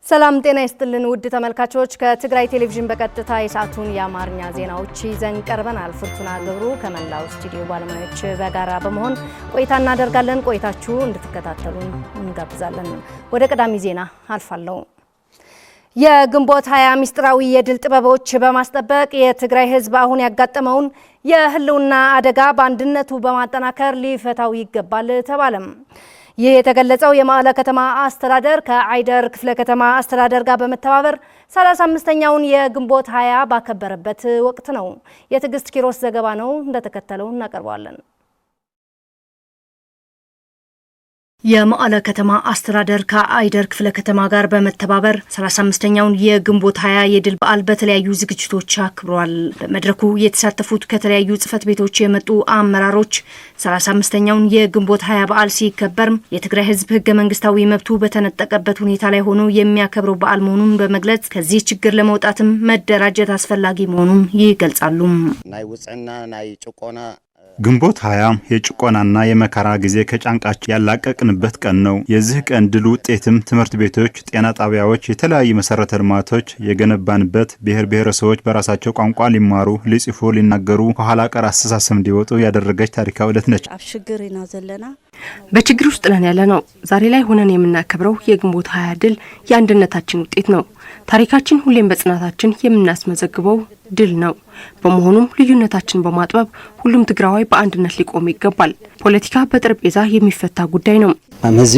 ሰላም ጤና ይስጥልን ውድ ተመልካቾች ከትግራይ ቴሌቪዥን በቀጥታ የሰዓቱን የአማርኛ ዜናዎች ይዘን ቀርበናል። ፍርቱና ገብሩ ከመላው ስቱዲዮ ባለሙያዎች በጋራ በመሆን ቆይታ እናደርጋለን። ቆይታችሁ እንድትከታተሉን እንጋብዛለን። ወደ ቀዳሚ ዜና አልፋለሁ። የግንቦት 20 ሚስጥራዊ የድል ጥበቦች በማስጠበቅ የትግራይ ሕዝብ አሁን ያጋጠመውን የህልውና አደጋ በአንድነቱ በማጠናከር ሊፈታው ይገባል ተባለም። ይህ የተገለጸው የመቀለ ከተማ አስተዳደር ከአይደር ክፍለ ከተማ አስተዳደር ጋር በመተባበር 35ኛውን የግንቦት 20 ባከበረበት ወቅት ነው። የትግስት ኪሮስ ዘገባ ነው፣ እንደተከተለው እናቀርባለን። የመቀለ ከተማ አስተዳደር ከአይደር ክፍለ ከተማ ጋር በመተባበር 35ኛውን የግንቦት 20 የድል በዓል በተለያዩ ዝግጅቶች አክብሯል። በመድረኩ የተሳተፉት ከተለያዩ ጽፈት ቤቶች የመጡ አመራሮች 35ኛውን የግንቦት 20 በዓል ሲከበር የትግራይ ህዝብ ህገ መንግስታዊ መብቱ በተነጠቀበት ሁኔታ ላይ ሆኖ የሚያከብረው በዓል መሆኑን በመግለጽ ከዚህ ችግር ለመውጣትም መደራጀት አስፈላጊ መሆኑን ይገልጻሉ። ናይ ውጽዕና ናይ ጭቆና ግንቦት 20 የጭቆናና የመከራ ጊዜ ከጫንቃችን ያላቀቅንበት ቀን ነው። የዚህ ቀን ድል ውጤትም ትምህርት ቤቶች፣ ጤና ጣቢያዎች፣ የተለያዩ መሰረተ ልማቶች የገነባንበት፣ ብሔር ብሔረሰቦች በራሳቸው ቋንቋ ሊማሩ፣ ሊጽፉ፣ ሊናገሩ ከኋላ ቀር አስተሳሰብ እንዲወጡ ያደረገች ታሪካዊ ዕለት ነች። አብሽግሪና ዘለና በችግር ውስጥ ነን ያለነው። ዛሬ ላይ ሆነን የምናከብረው የግንቦት 20 ድል የአንድነታችን ውጤት ነው። ታሪካችን ሁሌም በጽናታችን የምናስመዘግበው ድል ነው። በመሆኑም ልዩነታችን በማጥበብ ሁሉም ትግራዋይ በአንድነት ሊቆም ይገባል። ፖለቲካ በጠረጴዛ የሚፈታ ጉዳይ ነው። አመዚ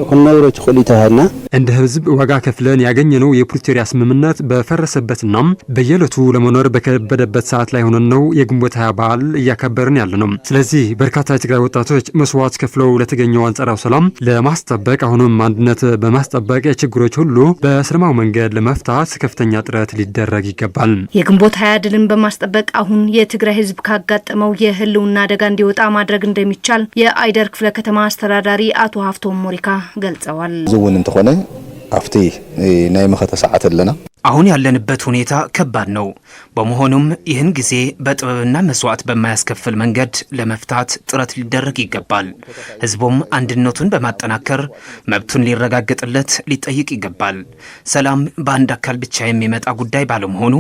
ሁነውሮ ተቆሊታና እንደ ህዝብ ዋጋ ከፍለን ያገኘነው የፕሪቶሪያ ስምምነት በፈረሰበትና በየለቱ ለመኖር በከበደበት ሰዓት ላይ ሆነን ነው የግንቦት 20 በዓል እያከበርን ያለነው። ስለዚህ በርካታ የትግራይ ወጣቶች መስዋዕት ከፍለው ለተገኘው አንጻራዊ ሰላም ለማስጠበቅ አሁንም አንድነት በማስጠበቅ ችግሮች ሁሉ በሰላማዊ መንገድ ለመፍታት ከፍተኛ ጥረት ሊደረግ ይገባል። የግንቦት 20 ድልን በማስጠበቅ አሁን የትግራይ ህዝብ ካጋጠመው የህልውና አደጋ እንዲወጣ ማድረግ እንደሚቻል የአይደር ክፍለ ከተማ አስተዳዳሪ አቶ ሀፍቶም ሞሪካ ገልጸዋል። ዝውን እንተኾነ አፍቲ ናይ መኸተ ሰዓት አለና አሁን ያለንበት ሁኔታ ከባድ ነው። በመሆኑም ይህን ጊዜ በጥበብና መስዋዕት በማያስከፍል መንገድ ለመፍታት ጥረት ሊደረግ ይገባል። ህዝቡም አንድነቱን በማጠናከር መብቱን ሊረጋገጥለት ሊጠይቅ ይገባል። ሰላም በአንድ አካል ብቻ የሚመጣ ጉዳይ ባለመሆኑ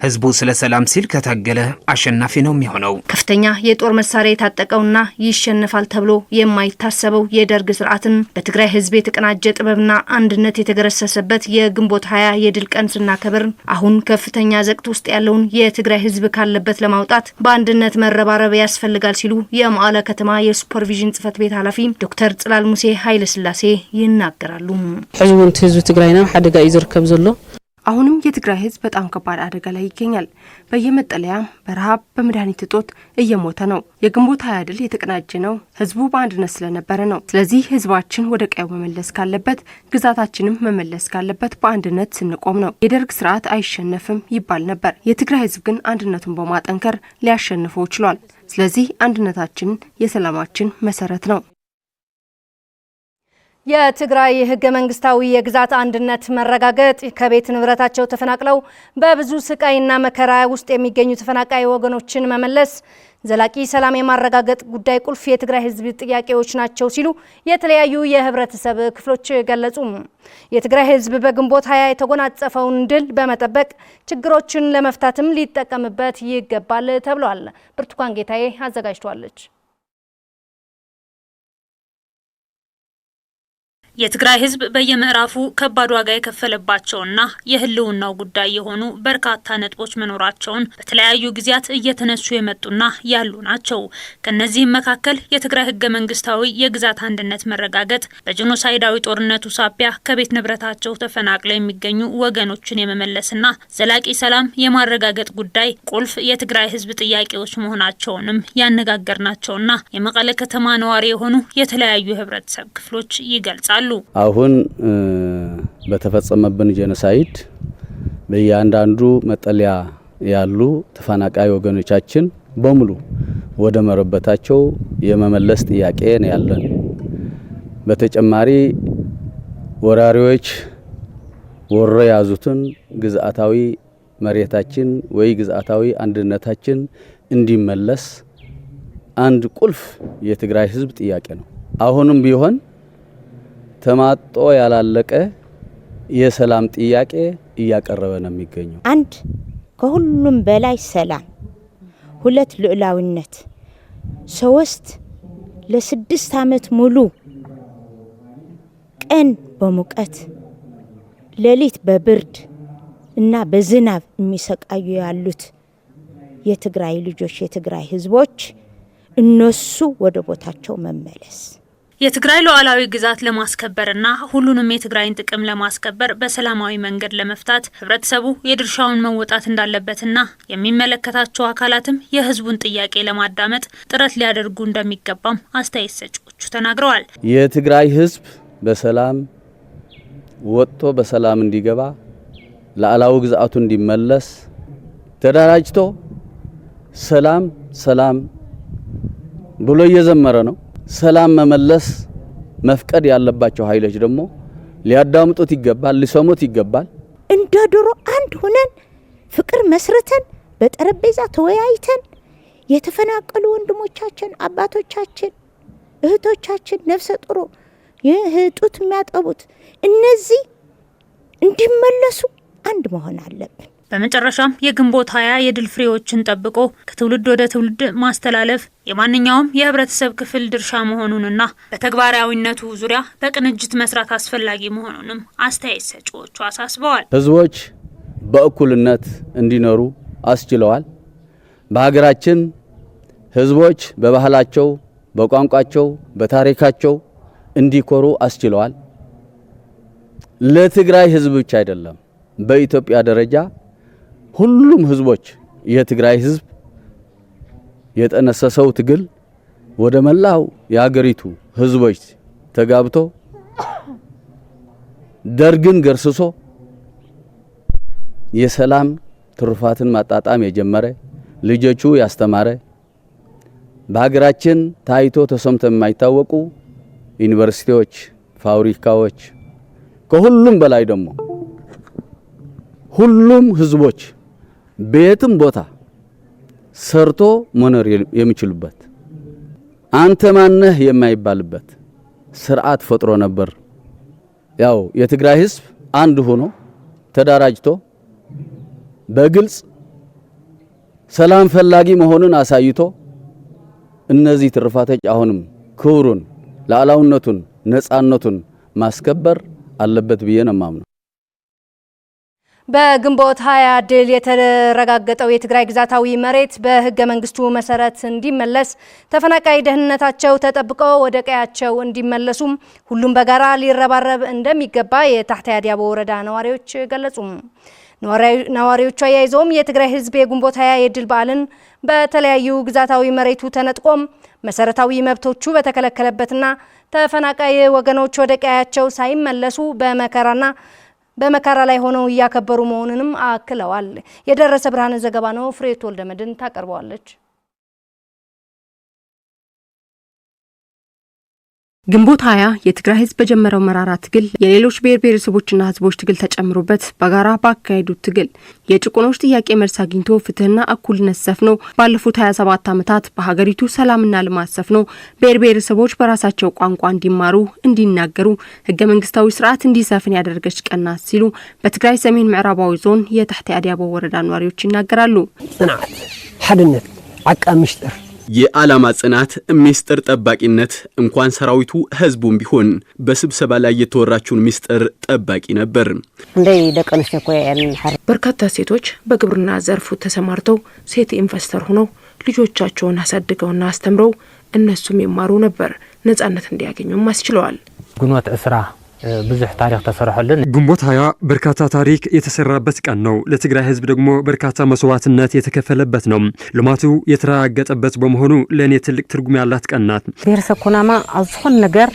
ህዝቡ ስለ ሰላም ሲል ከታገለ አሸናፊ ነው የሚሆነው። ከፍተኛ የጦር መሳሪያ የታጠቀውና ይሸነፋል ተብሎ የማይታሰበው የደርግ ስርዓትን በትግራይ ህዝብ የተቀናጀ ጥበብና አንድነት የተገረሰሰበት የግንቦት 20 የድል ቀን ከበር አሁን ከፍተኛ ዘቅት ውስጥ ያለውን የትግራይ ህዝብ ካለበት ለማውጣት በአንድነት መረባረብ ያስፈልጋል ሲሉ የመቀለ ከተማ የሱፐርቪዥን ጽፈት ቤት ኃላፊ ዶክተር ጽላል ሙሴ ኃይለ ስላሴ ይናገራሉ። ህዝቡን ህዝብ ትግራይና አደጋ ይዝርከብ ዘሎ አሁንም የትግራይ ህዝብ በጣም ከባድ አደጋ ላይ ይገኛል። በየመጠለያ በረሃብ በመድኃኒት እጦት እየሞተ ነው። የግንቦት 20 ድል የተቀናጀ ነው ህዝቡ በአንድነት ስለነበረ ነው። ስለዚህ ህዝባችን ወደ ቀዩ መመለስ ካለበት፣ ግዛታችንም መመለስ ካለበት በአንድነት ስንቆም ነው። የደርግ ስርዓት አይሸነፍም ይባል ነበር። የትግራይ ህዝብ ግን አንድነቱን በማጠንከር ሊያሸንፈው ችሏል። ስለዚህ አንድነታችን የሰላማችን መሰረት ነው። የትግራይ ህገ መንግስታዊ የግዛት አንድነት መረጋገጥ ከቤት ንብረታቸው ተፈናቅለው በብዙ ስቃይና መከራ ውስጥ የሚገኙ ተፈናቃይ ወገኖችን መመለስ ዘላቂ ሰላም የማረጋገጥ ጉዳይ ቁልፍ የትግራይ ህዝብ ጥያቄዎች ናቸው ሲሉ የተለያዩ የህብረተሰብ ክፍሎች ገለጹ። የትግራይ ህዝብ በግንቦት 20 የተጎናጸፈውን ድል በመጠበቅ ችግሮችን ለመፍታትም ሊጠቀምበት ይገባል ተብሏል። ብርቱካን ጌታዬ አዘጋጅቷለች። የትግራይ ህዝብ በየምዕራፉ ከባድ ዋጋ የከፈለባቸውና የህልውናው ጉዳይ የሆኑ በርካታ ነጥቦች መኖራቸውን በተለያዩ ጊዜያት እየተነሱ የመጡና ያሉ ናቸው። ከነዚህም መካከል የትግራይ ህገ መንግስታዊ የግዛት አንድነት መረጋገጥ፣ በጄኖሳይዳዊ ጦርነቱ ሳቢያ ከቤት ንብረታቸው ተፈናቅለው የሚገኙ ወገኖችን የመመለስና ዘላቂ ሰላም የማረጋገጥ ጉዳይ ቁልፍ የትግራይ ህዝብ ጥያቄዎች መሆናቸውንም ያነጋገርናቸውና የመቀለ ከተማ ነዋሪ የሆኑ የተለያዩ ህብረተሰብ ክፍሎች ይገልጻሉ። አሁን በተፈጸመብን ጄኖሳይድ በእያንዳንዱ መጠለያ ያሉ ተፈናቃይ ወገኖቻችን በሙሉ ወደ መረበታቸው የመመለስ ጥያቄ ነው ያለን። በተጨማሪ ወራሪዎች ወሮ ያዙትን ግዛታዊ መሬታችን ወይ ግዛታዊ አንድነታችን እንዲመለስ አንድ ቁልፍ የትግራይ ህዝብ ጥያቄ ነው። አሁንም ቢሆን ተማጦ ያላለቀ የሰላም ጥያቄ እያቀረበ ነው የሚገኘው። አንድ ከሁሉም በላይ ሰላም፣ ሁለት ልዕላዊነት፣ ሶስት ለ6 ዓመት ሙሉ ቀን በሙቀት ሌሊት በብርድ እና በዝናብ የሚሰቃዩ ያሉት የትግራይ ልጆች የትግራይ ህዝቦች እነሱ ወደ ቦታቸው መመለስ የትግራይ ሉዓላዊ ግዛት ለማስከበርና ሁሉንም የትግራይን ጥቅም ለማስከበር በሰላማዊ መንገድ ለመፍታት ህብረተሰቡ የድርሻውን መወጣት እንዳለበትና የሚመለከታቸው አካላትም የህዝቡን ጥያቄ ለማዳመጥ ጥረት ሊያደርጉ እንደሚገባም አስተያየት ሰጪዎቹ ተናግረዋል። የትግራይ ህዝብ በሰላም ወጥቶ በሰላም እንዲገባ ሉዓላዊ ግዛቱ እንዲመለስ ተደራጅቶ ሰላም ብሎ እየዘመረ ነው። ሰላም መመለስ መፍቀድ ያለባቸው ኃይሎች ደግሞ ሊያዳምጡት ይገባል፣ ሊሰሙት ይገባል። እንደ ድሮ አንድ ሆነን ፍቅር መስርተን በጠረጴዛ ተወያይተን የተፈናቀሉ ወንድሞቻችን፣ አባቶቻችን፣ እህቶቻችን፣ ነፍሰ ጡር የህጡት የሚያጠቡት እነዚህ እንዲመለሱ አንድ መሆን አለብን። በመጨረሻም የግንቦት 20 የድል ፍሬዎችን ጠብቆ ከትውልድ ወደ ትውልድ ማስተላለፍ የማንኛውም የህብረተሰብ ክፍል ድርሻ መሆኑንና በተግባራዊነቱ ዙሪያ በቅንጅት መስራት አስፈላጊ መሆኑንም አስተያየት ሰጪዎቹ አሳስበዋል። ህዝቦች በእኩልነት እንዲኖሩ አስችለዋል። በሀገራችን ህዝቦች በባህላቸው፣ በቋንቋቸው፣ በታሪካቸው እንዲኮሩ አስችለዋል። ለትግራይ ህዝብ ብቻ አይደለም፣ በኢትዮጵያ ደረጃ ሁሉም ህዝቦች የትግራይ ህዝብ የጠነሰሰው ትግል ወደ መላው የሀገሪቱ ህዝቦች ተጋብቶ ደርግን ገርስሶ የሰላም ትሩፋትን ማጣጣም የጀመረ ልጆቹ ያስተማረ በሀገራችን ታይቶ ተሰምቶ የማይታወቁ ዩኒቨርሲቲዎች፣ ፋብሪካዎች ከሁሉም በላይ ደግሞ ሁሉም ህዝቦች በየትም ቦታ ሰርቶ መኖር የሚችሉበት አንተ ማነህ የማይባልበት ስርዓት ፈጥሮ ነበር። ያው የትግራይ ህዝብ አንድ ሆኖ ተደራጅቶ በግልጽ ሰላም ፈላጊ መሆኑን አሳይቶ እነዚህ ትርፋቶች አሁንም ክብሩን፣ ሉዓላዊነቱን፣ ነጻነቱን ማስከበር አለበት ብዬ ነው የማምነው። በግንቦት 20 ድል የተረጋገጠው የትግራይ ግዛታዊ መሬት በህገ መንግስቱ መሰረት እንዲመለስ ተፈናቃይ ደህንነታቸው ተጠብቀው ወደ ቀያቸው እንዲመለሱም ሁሉም በጋራ ሊረባረብ እንደሚገባ የታሕተ አድያቦ ወረዳ ነዋሪዎች ገለጹ። ነዋሪዎቹ አያይዘውም የትግራይ ህዝብ የግንቦት 20 የድል በዓልን በተለያዩ ግዛታዊ መሬቱ ተነጥቆም መሰረታዊ መብቶቹ በተከለከለበትና ተፈናቃይ ወገኖች ወደ ቀያቸው ሳይመለሱ በመከራ ላይ ሆነው እያከበሩ መሆኑንም አክለዋል። የደረሰ ብርሃን ዘገባ ነው። ፍሬት ወልደመድን ታቀርበዋለች። ግንቦት 20 የትግራይ ህዝብ በጀመረው መራራ ትግል የሌሎች ብሔር ብሔረሰቦችና ህዝቦች ትግል ተጨምሮበት በጋራ ባካሄዱት ትግል የጭቆኖች ጥያቄ መልስ አግኝቶ ፍትህና እኩልነት ሰፍኖ ባለፉት 27 ዓመታት በሀገሪቱ ሰላምና ልማት ሰፍኖ ብሔር ብሔረሰቦች በራሳቸው ቋንቋ እንዲማሩ፣ እንዲናገሩ፣ ህገ መንግስታዊ ስርዓት እንዲሰፍን ያደረገች ቀን ናት ሲሉ በትግራይ ሰሜን ምዕራባዊ ዞን የታሕተ አድያቦ ወረዳ ነዋሪዎች ይናገራሉ። ጽናት፣ ሓድነት፣ ዓቃብ ምስጢር የዓላማ ጽናት፣ ምስጢር ጠባቂነት እንኳን ሰራዊቱ ህዝቡም ቢሆን በስብሰባ ላይ የተወራችውን ምስጢር ጠባቂ ነበር። በርካታ ሴቶች በግብርና ዘርፉ ተሰማርተው ሴት ኢንቨስተር ሆነው ልጆቻቸውን አሳድገውና አስተምረው እነሱም ይማሩ ነበር። ነጻነት እንዲያገኙም አስችለዋል። ግንቦት 20 ብዙሕ ታሪክ ተሰርሐልን። ግንቦት 20 በርካታ ታሪክ የተሰራበት ቀን ነው። ለትግራይ ህዝብ ደግሞ በርካታ መስዋዕትነት የተከፈለበት ነው። ልማቱ የተረጋገጠበት በመሆኑ ለእኔ ትልቅ ትርጉም ያላት ቀን ናት። ብሔረሰብ ኩናማ ኣብ ዝኾነ ነገር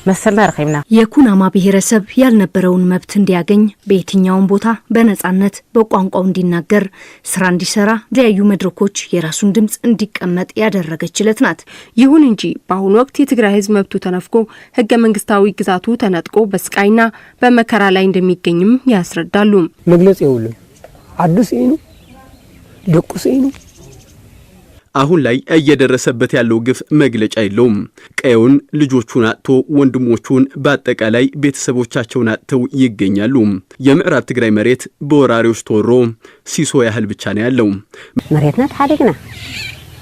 መሰልና ረኺብና የኩናማ ብሔረሰብ ያልነበረውን መብት እንዲያገኝ በየትኛውም ቦታ በነጻነት በቋንቋው እንዲናገር ስራ እንዲሰራ ለያዩ መድረኮች የራሱን ድምጽ እንዲቀመጥ ያደረገችለት ናት። ይሁን እንጂ በአሁኑ ወቅት የትግራይ ህዝብ መብቱ ተነፍቆ ህገ መንግስታዊ ግዛቱ ተነጥቆ በስቃይና በመከራ ላይ እንደሚገኝም ያስረዳሉ። መግለጽ ይውልን አዲስ ኢኑ ደቁስ ኢኑ አሁን ላይ እየደረሰበት ያለው ግፍ መግለጫ የለውም። ቀየውን ልጆቹን አጥቶ ወንድሞቹን በአጠቃላይ ቤተሰቦቻቸውን አጥተው ይገኛሉ። የምዕራብ ትግራይ መሬት በወራሪዎች ተወሮ ሲሶ ያህል ብቻ ነው ያለው። መሬትና ታዲግና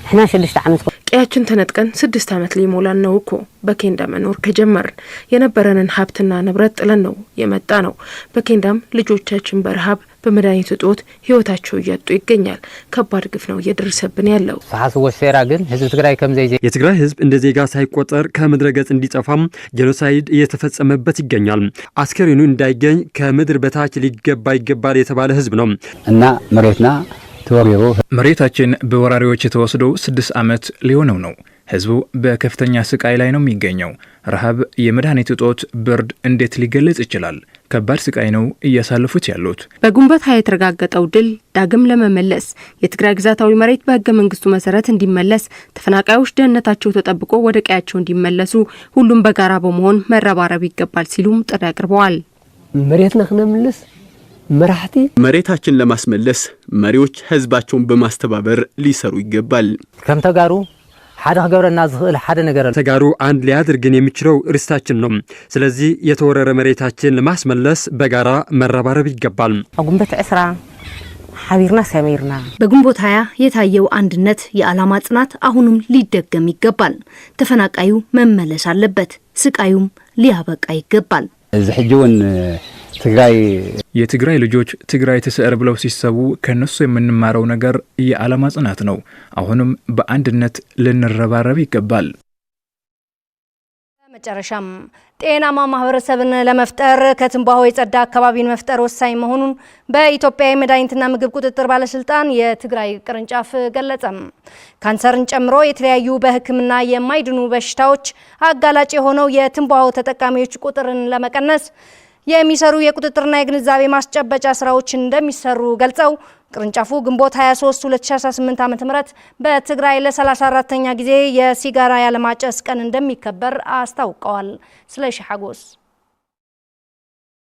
احنا 6 ዓመት ቀያችን ተነጥቀን 6 ዓመት ሊሞላን ነው እኮ በኬንዳ መኖር ከጀመርን የነበረንን ሀብትና ንብረት ጥለን ነው የመጣ ነው። በኬንዳም ልጆቻችን በረሃብ በመድኃኒት እጦት ህይወታቸው እያጡ ይገኛል። ከባድ ግፍ ነው እየደረሰብን ያለው። ሳሐስቦ ሴራ ግን ህዝብ ትግራይ ከምዘይ የትግራይ ህዝብ እንደ ዜጋ ሳይቆጠር ከምድረገጽ እንዲጠፋም ጄኖሳይድ እየተፈጸመበት ይገኛል። አስከሬኑ እንዳይገኝ ከምድር በታች ሊገባ ይገባል የተባለ ህዝብ ነው እና መሬትና መሬታችን በወራሪዎች የተወሰደው 6 ዓመት ሊሆነው ነው። ህዝቡ በከፍተኛ ስቃይ ላይ ነው የሚገኘው። ረሃብ፣ የመድኃኒት እጦት፣ ብርድ እንዴት ሊገለጽ ይችላል? ከባድ ስቃይ ነው እያሳለፉት ያሉት። በግንቦት ሃያ የተረጋገጠው ድል ዳግም ለመመለስ የትግራይ ግዛታዊ መሬት በህገ መንግስቱ መሰረት እንዲመለስ፣ ተፈናቃዮች ደህንነታቸው ተጠብቆ ወደ ቀያቸው እንዲመለሱ ሁሉም በጋራ በመሆን መረባረብ ይገባል ሲሉም ጥሪ አቅርበዋል። መሬትና ክነምልስ መሬታችን ለማስመለስ መሪዎች ህዝባቸውን በማስተባበር ሊሰሩ ይገባል። ከም ተጋሩ ሓደ ገብረና ዝኽእል ሓደ ነገር ተጋሩ አንድ ሊያደርግን የሚችለው ርስታችን ነው። ስለዚህ የተወረረ መሬታችን ለማስመለስ በጋራ መረባረብ ይገባል። ግንቦት 10 ሐቢርና ሰሜርና በግንቦት 20 የታየው አንድነት የዓላማ ጽናት አሁንም ሊደገም ይገባል። ተፈናቃዩ መመለስ አለበት። ስቃዩም ሊያበቃ ይገባል። ዝሕጅውን የትግራይ ልጆች ትግራይ ተሰር ብለው ሲሰቡ ከነሱ የምንማረው ነገር የዓላማ ጽናት ነው። አሁንም በአንድነት ልንረባረብ ይገባል። መጨረሻም ጤናማ ማህበረሰብን ለመፍጠር ከትንባሆ የጸዳ አካባቢን መፍጠር ወሳኝ መሆኑን በኢትዮጵያ የመድኃኒትና ምግብ ቁጥጥር ባለስልጣን የትግራይ ቅርንጫፍ ገለጸም። ካንሰርን ጨምሮ የተለያዩ በሕክምና የማይድኑ በሽታዎች አጋላጭ የሆነው የትንባሆ ተጠቃሚዎች ቁጥርን ለመቀነስ የሚሰሩ የቁጥጥርና የግንዛቤ ማስጨበጫ ስራዎችን እንደሚሰሩ ገልጸው ቅርንጫፉ ግንቦት 23 2018 ዓ.ም በትግራይ ለ34ኛ ጊዜ የሲጋራ ያለማጨስ ቀን እንደሚከበር አስታውቀዋል። ስለሺ ሐጎስ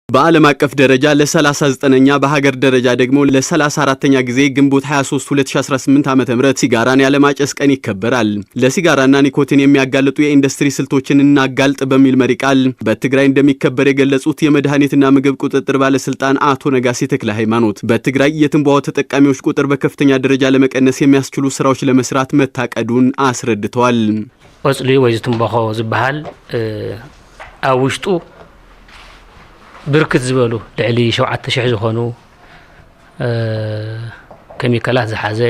በዓለም አቀፍ ደረጃ ለ39ኛ በሀገር ደረጃ ደግሞ ለ34ኛ ጊዜ ግንቦት 23 2018 ዓ.ም ሲጋራን ያለማጨስ ቀን ይከበራል። ለሲጋራና ኒኮቲን የሚያጋልጡ የኢንዱስትሪ ስልቶችን እናጋልጥ በሚል መሪ ቃል በትግራይ እንደሚከበር የገለጹት የመድኃኒትና ምግብ ቁጥጥር ባለስልጣን አቶ ነጋሲ ተክለ ሃይማኖት በትግራይ የትንባሆ ተጠቃሚዎች ቁጥር በከፍተኛ ደረጃ ለመቀነስ የሚያስችሉ ስራዎች ለመስራት መታቀዱን አስረድተዋል። ወጽሊ ወይ ትንባሆ ዝበሃል አውሽጡ ብርክት ዝበሉ ልዕሊ 7000 ዝኾኑ ኬሚካላት ዝሓዘ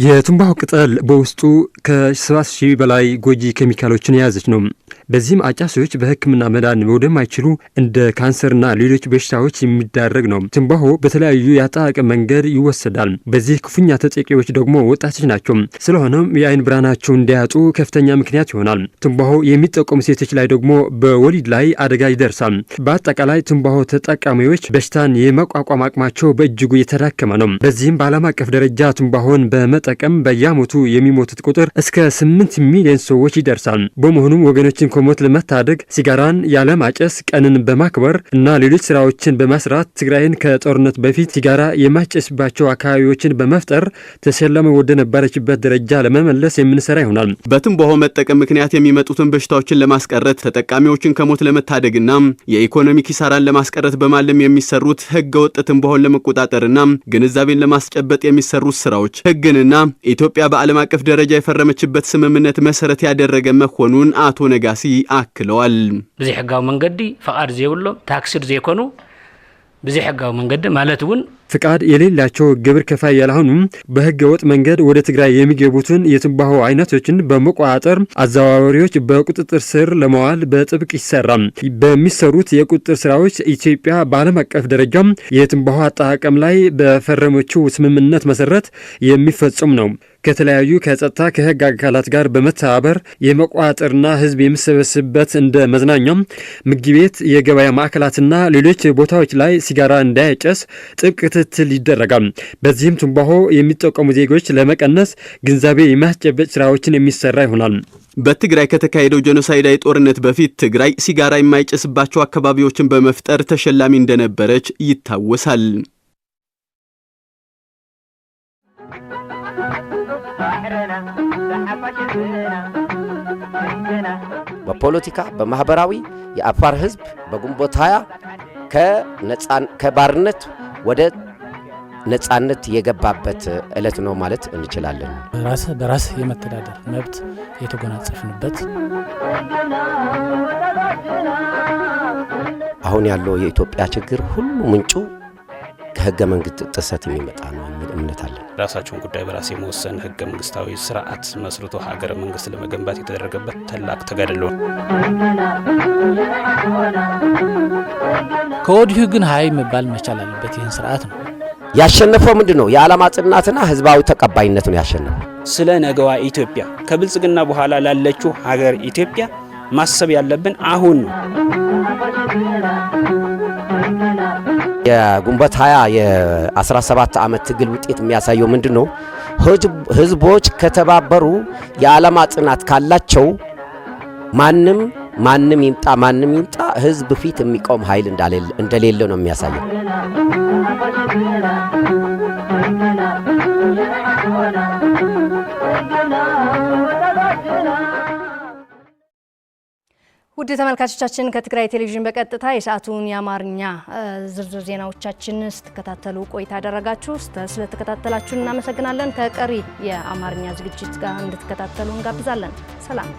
የትንባሆ ቅጠል በውስጡ ከ7000 በላይ ጎጂ ኬሚካሎችን የያዘች ነው። በዚህም አጫሾች በሕክምና መዳን ወደማይችሉ እንደ ካንሰርና ሌሎች በሽታዎች የሚዳረግ ነው። ትንባሆ በተለያዩ የአጠቃቀም መንገድ ይወሰዳል። በዚህ ክፉኛ ተጠቂዎች ደግሞ ወጣቶች ናቸው። ስለሆነም የአይን ብርሃናቸውን እንዲያጡ ከፍተኛ ምክንያት ይሆናል። ትንባሆ የሚጠቀሙ ሴቶች ላይ ደግሞ በወሊድ ላይ አደጋ ይደርሳል። በአጠቃላይ ትንባሆ ተጠቃሚዎች በሽታን የመቋቋም አቅማቸው በእጅጉ የተዳከመ ነው። በዚህም በዓለም አቀፍ ደረጃ ትንባሆን በመጠቀም በየዓመቱ የሚሞቱት ቁጥር እስከ 8 ሚሊዮን ሰዎች ይደርሳል። በመሆኑም ወገኖችን ከሞት ለመታደግ ሲጋራን ያለማጨስ ቀንን በማክበር እና ሌሎች ስራዎችን በመስራት ትግራይን ከጦርነት በፊት ሲጋራ የማጨስባቸው አካባቢዎችን በመፍጠር ተሰላም ወደ ነበረችበት ደረጃ ለመመለስ የምንሰራ ይሆናል። በትንባሆ መጠቀም ምክንያት የሚመጡትን በሽታዎችን ለማስቀረት ተጠቃሚዎችን ከሞት ለመታደግና የኢኮኖሚ ኪሳራን ለማስቀረት በማለም የሚሰሩት ህገወጥ ትንባሆን ለመቆጣጠርና ግንዛቤን ለማስጨበጥ የሚሰሩት ስራዎች ህግንና ኢትዮጵያ በዓለም አቀፍ ደረጃ የፈረመችበት ስምምነት መሰረት ያደረገ መሆኑን አቶ ነጋሲ አክለዋል። በዚህ ህጋው መንገዲ ፈቃድ ዘይብሎም ታክሲር ዘይኮኑ በዚህ ህጋው መንገዲ ማለትውን ፍቃድ የሌላቸው ግብር ከፋይ ያልሆኑም በህገ ወጥ መንገድ ወደ ትግራይ የሚገቡትን የትንባሆ አይነቶችን በመቆጣጠር አዘዋዋሪዎች በቁጥጥር ስር ለማዋል በጥብቅ ይሰራል። በሚሰሩት የቁጥጥር ስራዎች ኢትዮጵያ በዓለም አቀፍ ደረጃ የትንባሆ አጠቃቀም ላይ በፈረመችው ስምምነት መሰረት የሚፈጸም ነው። ከተለያዩ ከጸጥታ ከህግ አካላት ጋር በመተባበር የመቋጠርና ህዝብ የሚሰበስብበት እንደ መዝናኛም፣ ምግብ ቤት፣ የገበያ ማዕከላትና ሌሎች ቦታዎች ላይ ሲጋራ እንዳይጨስ ጥብቅ ክትትል ይደረጋል። በዚህም ትንባሆ የሚጠቀሙ ዜጎች ለመቀነስ ግንዛቤ የማስጨበጥ ስራዎችን የሚሰራ ይሆናል። በትግራይ ከተካሄደው ጄኖሳይዳዊ ጦርነት በፊት ትግራይ ሲጋራ የማይጨስባቸው አካባቢዎችን በመፍጠር ተሸላሚ እንደነበረች ይታወሳል። በፖለቲካ በማህበራዊ የአፋር ህዝብ በግንቦት 20 ከባርነት ወደ ነጻነት የገባበት ዕለት ነው ማለት እንችላለን። በራስ የመተዳደር መብት የተጎናጸፍንበት አሁን ያለው የኢትዮጵያ ችግር ሁሉ ምንጩ ከህገ መንግስት ጥሰት የሚመጣ ነው የሚል እምነት አለን። ራሳቸውን ጉዳይ በራስ የመወሰን ህገ መንግስታዊ ስርዓት መስርቶ ሀገረ መንግስት ለመገንባት የተደረገበት ታላቅ ተጋድሎ ከወዲሁ ግን ሀይ መባል መቻል አለበት። ይህን ስርዓት ነው ያሸነፈው ምንድነው? የዓላማ ጽናትና ህዝባዊ ተቀባይነት ነው ያሸነፈው። ስለ ነገዋ ኢትዮጵያ ከብልጽግና በኋላ ላለችው ሀገር ኢትዮጵያ ማሰብ ያለብን አሁን ነው። የግንቦት 20 የ17 ዓመት ትግል ውጤት የሚያሳየው ምንድነው? ህዝቦች ከተባበሩ የዓላማ ጽናት ካላቸው ማንም ይምጣ ህዝብ ፊት የሚቆም ኃይል እንደሌለ ነው የሚያሳየው። ውድ ተመልካቾቻችን ከትግራይ ቴሌቪዥን በቀጥታ የሰዓቱን የአማርኛ ዝርዝር ዜናዎቻችን ስትከታተሉ ቆይታ አደረጋችሁ። ስለተከታተላችሁን እናመሰግናለን። ከቀሪ የአማርኛ ዝግጅት ጋር እንድትከታተሉ እንጋብዛለን። ሰላም።